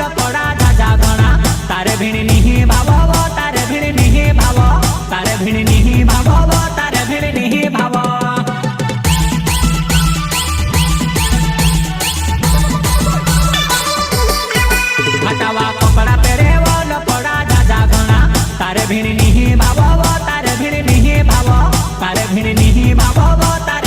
लपड़ा जाजा गणा तारे भिणी निहि भाव तारे भिणी निहि भाव तारे भिणी निहि भाव तारे भिणी निहि भाव हटावा कपड़ा पेरे वो लपड़ा जाजा गणा तारे भिणी निहि भाव तारे भिणी निहि भाव तारे भिणी निहि भाव तारे